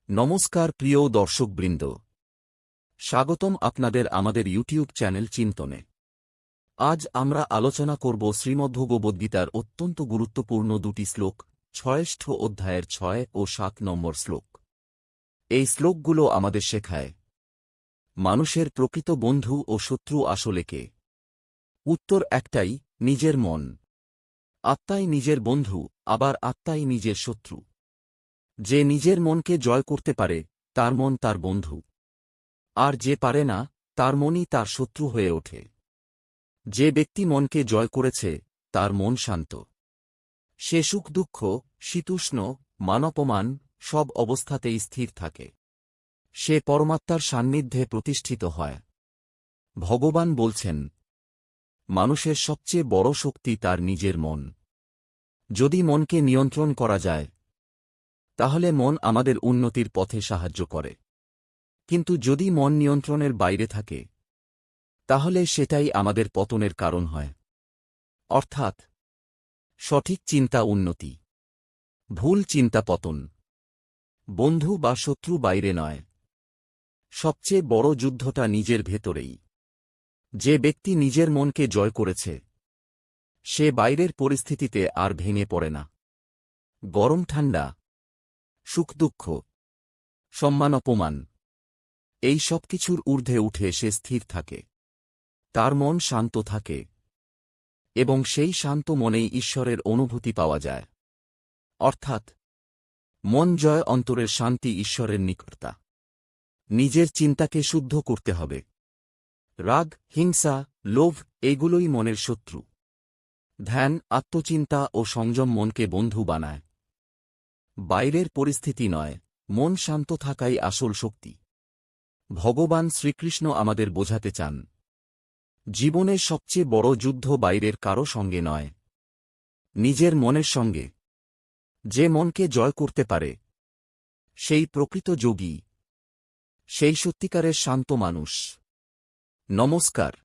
নমস্কার প্রিয় দর্শকবৃন্দ, স্বাগতম আপনাদের আমাদের ইউটিউব চ্যানেল চিন্তনে। আজ আমরা আলোচনা করব শ্রীমদ্ভগবদ্গীতার অত্যন্ত গুরুত্বপূর্ণ দুটি শ্লোক, ৬ষ্ঠ অধ্যায়ের ৬ ও ৭ নম্বর শ্লোক। এই শ্লোকগুলো আমাদের শেখায় মানুষের প্রকৃত বন্ধু ও শত্রু আসলে কে। উত্তর একটাই, নিজের মন। আত্মাই নিজের বন্ধু, আবার আত্মাই নিজের শত্রু। যে নিজের মনকে জয় করতে পারে তার মন তার বন্ধু, আর যে পারে না তার মনই তার শত্রু হয়ে ওঠে। যে ব্যক্তি মনকে জয় করেছে তার মন শান্ত। সে সুখ দুঃখ, শীতুষ্ণ, মান-অপমান সব অবস্থাতেই স্থির থাকে। সে পরমাত্মার সান্নিধ্যে প্রতিষ্ঠিত হয়। ভগবান বলছেন, মানুষের সবচেয়ে বড় শক্তি তার নিজের মন। যদি মনকে নিয়ন্ত্রণ করা যায় তাহলে মন আমাদের উন্নতির পথে সাহায্য করে। কিন্তু যদি মন নিয়ন্ত্রণের বাইরে থাকে তাহলে সেটাই আমাদের পতনের কারণ হয়। অর্থাৎ সঠিক চিন্তা উন্নতি, ভুল চিন্তা পতন। বন্ধু বা শত্রু বাইরে নয়, সবচেয়ে বড় যুদ্ধটা নিজের ভেতরেই। যে ব্যক্তি নিজের মনকে জয় করেছে সে বাইরের পরিস্থিতিতে আর ভেঙে পড়ে না। গরম ঠান্ডা, সুখ দুঃখ, সম্মান অপমান, এই সব কিছুর ঊর্ধ্বে উঠে সে স্থির থাকে। তার মন শান্ত থাকে এবং সেই শান্ত মনেই ঈশ্বরের অনুভূতি পাওয়া যায়। অর্থাৎ মন জয়, অন্তরের শান্তি, ঈশ্বরের নিকটতা। নিজের চিন্তাকে শুদ্ধ করতে হবে। রাগ, হিংসা, লোভ এগুলোই মনের শত্রু। ধ্যান, আত্মচিন্তা ও সংযম মনকে বন্ধু বানায়। বাইরের পরিস্থিতি নয়, মন শান্ত থাকাই আসল শক্তি। ভগবান শ্রীকৃষ্ণ আমাদের বোঝাতে চান, জীবনের সবচেয়ে বড় যুদ্ধ বাইরের কারো সঙ্গে নয়, নিজের মনের সঙ্গে। যে মনকে জয় করতে পারে সেই প্রকৃত যোগী, সেই সত্যিকারের শান্ত মানুষ। নমস্কার।